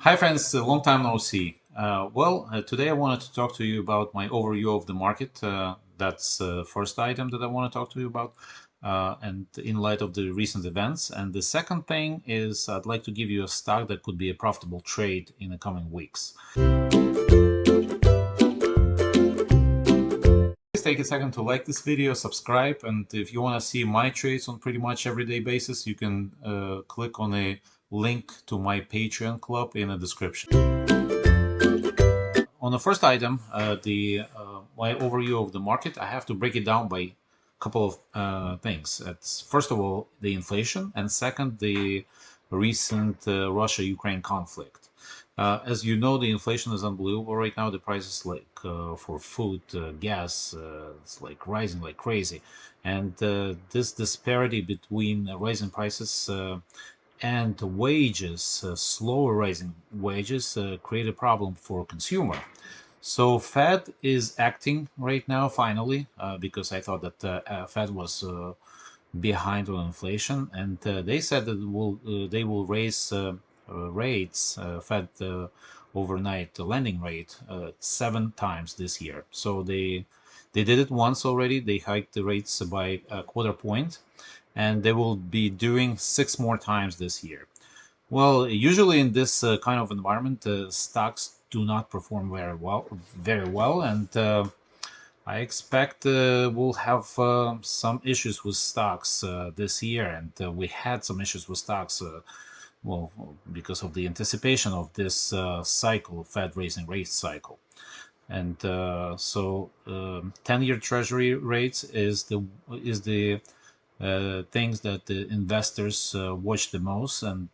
Hi friends, long time no see. Today I wanted to talk to you about my overview of the market. That's the first item that I want to talk to you about, and in light of the recent events. And the second thing is I'd like to give you a stock that could be a profitable trade in the coming weeks. Please take a second to like this video, subscribe, and if you want to see my trades on pretty much everyday basis, you can click on a link to my Patreon club in the description. On the first item, the my overview of the market, I have to break it down by a couple of things. It's first of all the inflation, and second the recent Russia-Ukraine conflict. As you know, the inflation is unbelievable right now. The prices like for food, gas, it's like rising like crazy, and this disparity between rising prices and wages, slower rising wages, create a problem for consumer. So Fed is acting right now finally, because I thought that Fed was behind on inflation, and they said that they will raise rates, Fed overnight lending rate 7 times this year. So they did it once already. They hiked the rates by a quarter point, and they will be doing 6 more times this year. Well, usually in this kind of environment, stocks do not perform very well, and I expect we'll have some issues with stocks this year, and we had some issues with stocks, well, because of the anticipation of this cycle, Fed raising rate cycle, and 10-year Treasury rates is the things that the investors watch the most, and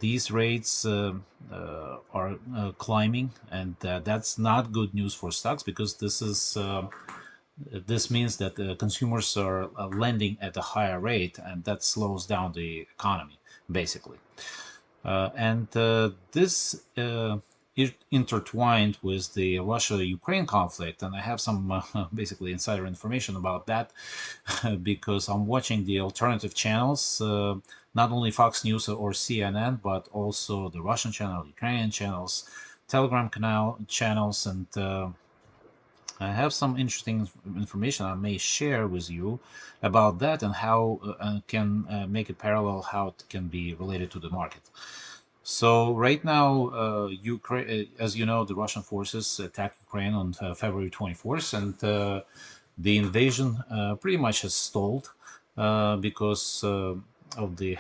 these rates are climbing, and that's not good news for stocks, because this means that consumers are lending at a higher rate, and that slows down the economy basically. And this intertwined with the Russia-Ukraine conflict, and I have some basically insider information about that because I'm watching the alternative channels, not only Fox News or CNN, but also the Russian channel, Ukrainian channels, Telegram canal channels, and I have some interesting information I may share with you about that, and how can make it parallel, how it can be related to the market. So right now, Ukraine, as you know, the Russian forces attacked Ukraine on February 24th, and the invasion pretty much has stalled because of the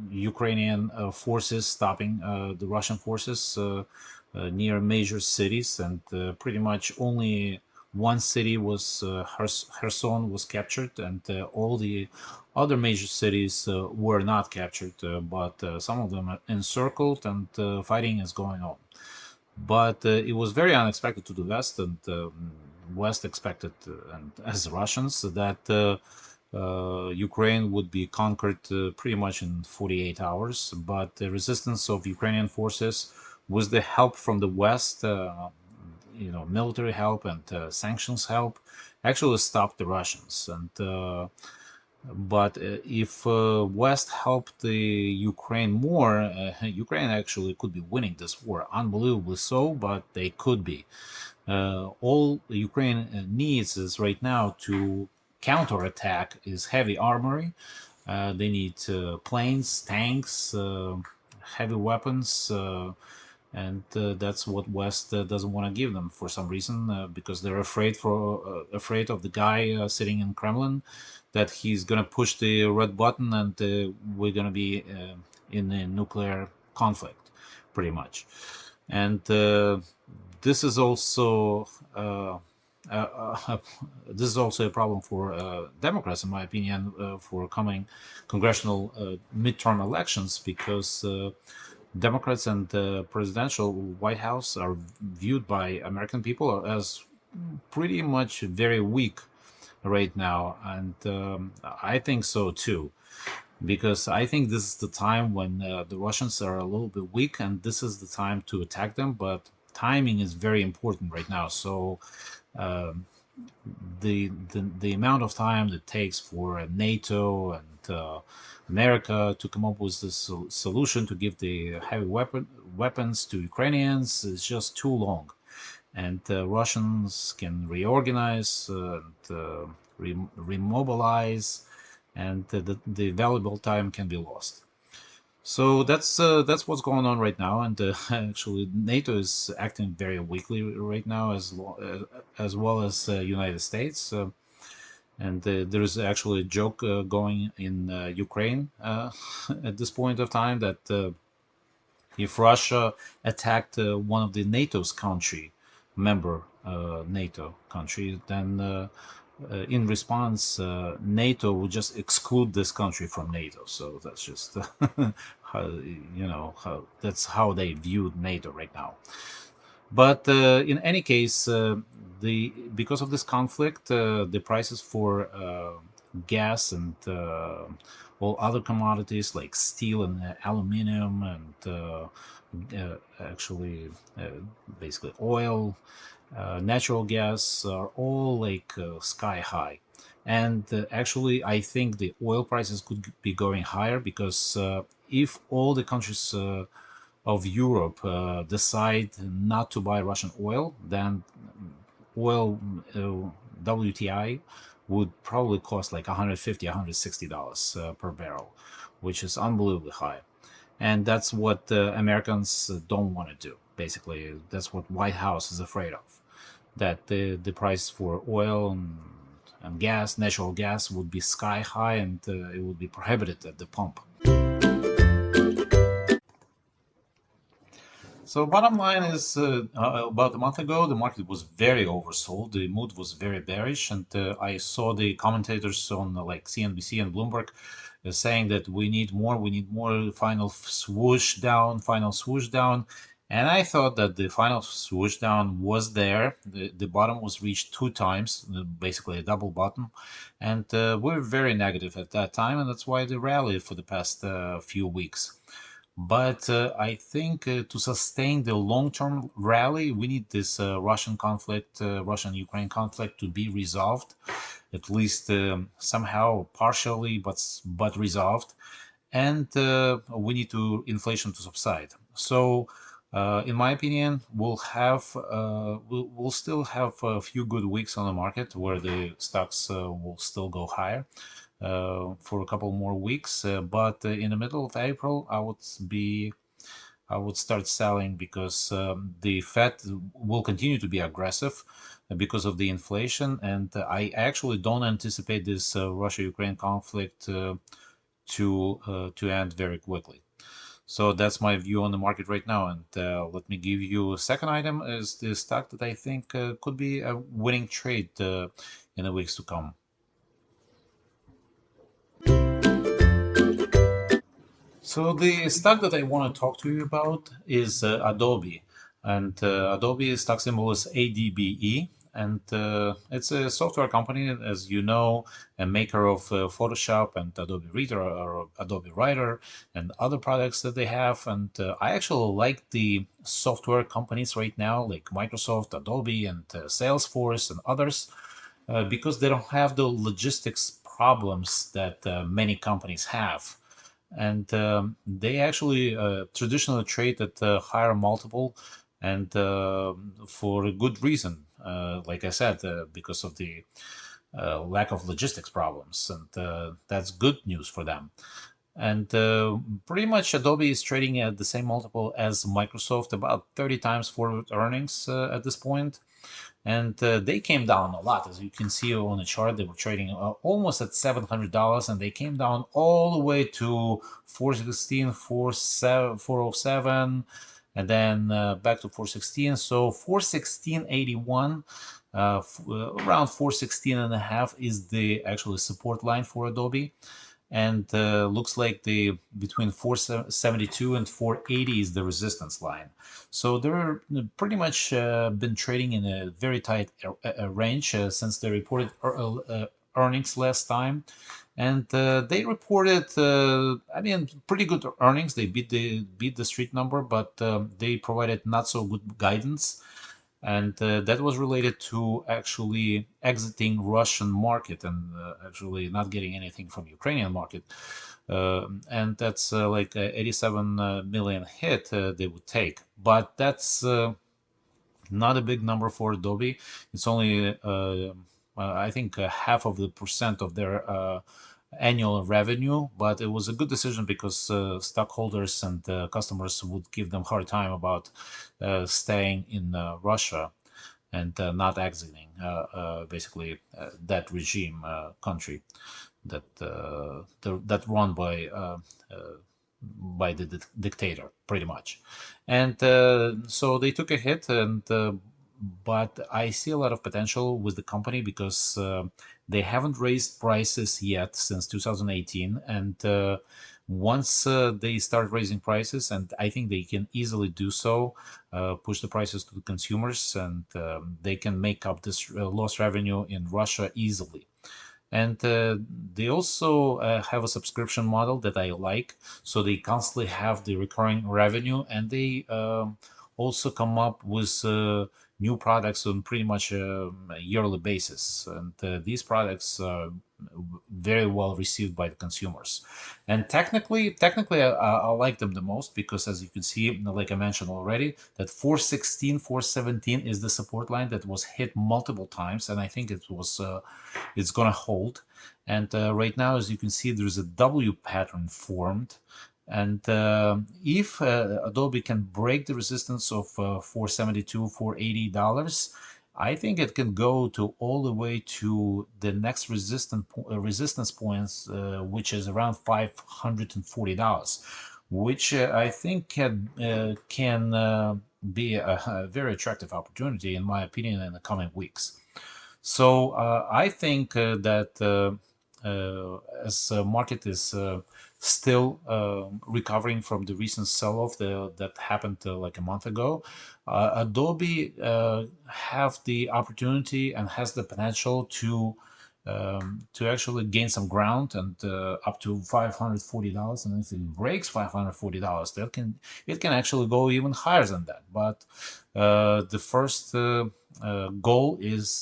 Ukrainian forces stopping the Russian forces near major cities, and pretty much only one city was Kherson was captured, and all the other major cities were not captured, but some of them are encircled, and fighting is going on. But it was very unexpected to the West, and West expected, and as Russians, that Ukraine would be conquered pretty much in 48 hours. But the resistance of Ukrainian forces, with the help from the West, military help and sanctions help, actually stopped the Russians. And but if West helped the Ukraine more, Ukraine actually could be winning this war, unbelievably so, but they could be. All Ukraine needs is right now to counterattack is heavy armory. They need planes, tanks, heavy weapons, and that's what West doesn't want to give them for some reason, because they're afraid of the guy sitting in Kremlin, that he's gonna push the red button, and we're gonna be in a nuclear conflict, pretty much. And this is also this is also a problem for Democrats, in my opinion, for coming congressional midterm elections, because Democrats and presidential White House are viewed by American people as pretty much very weak right now, and I think so too, because I think this is the time when the Russians are a little bit weak, and this is the time to attack them. But timing is very important right now. So the amount of time it takes for NATO and America to come up with this solution to give the heavy weapons to Ukrainians is just too long, and Russians can reorganize and remobilize, and the valuable time can be lost. So that's what's going on right now, and actually NATO is acting very weakly right now, as well as United States. And there is actually a joke going in Ukraine at this point of time that if Russia attacked one of the NATO's country, member NATO country, then in response, NATO would just exclude this country from NATO. So that's just how, that's how they view NATO right now. But in any case, the because of this conflict, the prices for gas and all other commodities like steel and aluminum and actually basically oil, natural gas are all like sky high. And actually, I think the oil prices could be going higher because if all the countries of Europe decide not to buy Russian oil, then oil WTI would probably cost like 150, $160 per barrel, which is unbelievably high. And that's what Americans don't want to do. Basically, that's what White House is afraid of. That the price for oil and gas, natural gas, would be sky high, and it would be prohibited at the pump. So bottom line is, about a month ago, the market was very oversold. The mood was very bearish, and I saw the commentators on like CNBC and Bloomberg saying that we need more, final swoosh down. And I thought that the final swoosh down was there. The bottom was reached two times, basically a double bottom, and we're very negative at that time, and that's why they rallied for the past few weeks. But I think to sustain the long-term rally, we need this Russian conflict, Russian-Ukraine conflict, to be resolved, at least somehow partially, but resolved, and we need to inflation to subside. So, in my opinion, we'll still have a few good weeks on the market where the stocks will still go higher for a couple more weeks. But in the middle of April, I would start selling because the Fed will continue to be aggressive because of the inflation, and I actually don't anticipate this Russia-Ukraine conflict to end very quickly. So that's my view on the market right now. And let me give you a second item is the stock that I think could be a winning trade in the weeks to come. So the stock that I want to talk to you about is Adobe, and Adobe stock symbol is ADBE, and it's a software company, as you know, a maker of Photoshop and Adobe Reader or Adobe Writer and other products that they have. And I actually like the software companies right now, like Microsoft, Adobe, and Salesforce and others, because they don't have the logistics problems that many companies have, and they actually traditionally trade at a higher multiple, and for a good reason. Like I said, because of the lack of logistics problems, and that's good news for them. And pretty much Adobe is trading at the same multiple as Microsoft, about 30 times forward earnings at this point. And they came down a lot, as you can see on the chart. They were trading almost at $700, and they came down all the way to 416, 407, and then back to 416. So 416.81, around 416 and a half is the actual support line for Adobe, and looks like the between 472 and 480 is the resistance line. So they're pretty much been trading in a very tight range since they reported earnings last time, and they reported I mean pretty good earnings. They beat the street number, but they provided not so good guidance. and that was related to actually exiting Russian market and actually not getting anything from Ukrainian market. And that's like 87 million hit they would take. But that's not a big number for Adobe. It's only, I think, half of the percent of their annual revenue, but it was a good decision because stockholders and customers would give them hard time about staying in Russia and not exiting basically that regime country that run by the dictator pretty much. And so they took a hit, and but I see a lot of potential with the company because they haven't raised prices yet since 2018, and once they start raising prices, and I think they can easily do so, push the prices to the consumers, and they can make up this lost revenue in Russia easily. And they also have a subscription model that I like. So they constantly have the recurring revenue, and they also come up with new products on pretty much a yearly basis. And these products are very well received by the consumers. And technically, I like them the most because, as you can see, like I mentioned already, that 416, 417 is the support line that was hit multiple times, and I think it's gonna hold. And right now, as you can see, there's a W pattern formed. And if Adobe can break the resistance of 472, $480, I think it can go to all the way to the next resistance points, which is around $540, which I think can be a very attractive opportunity, in my opinion, in the coming weeks. So I think that as market is still recovering from the recent sell-off that happened like a month ago, Adobe have the opportunity and has the potential to actually gain some ground and up to $540. And if it breaks $540, it can actually go even higher than that. But the first goal is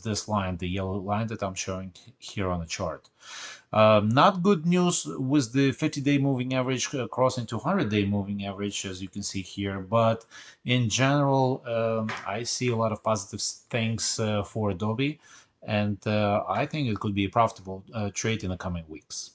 this line, the yellow line that I'm showing here on the chart. Not good news with the 50-day moving average crossing to 100-day moving average, as you can see here. But in general, I see a lot of positive things for Adobe, and I think it could be a profitable trade in the coming weeks.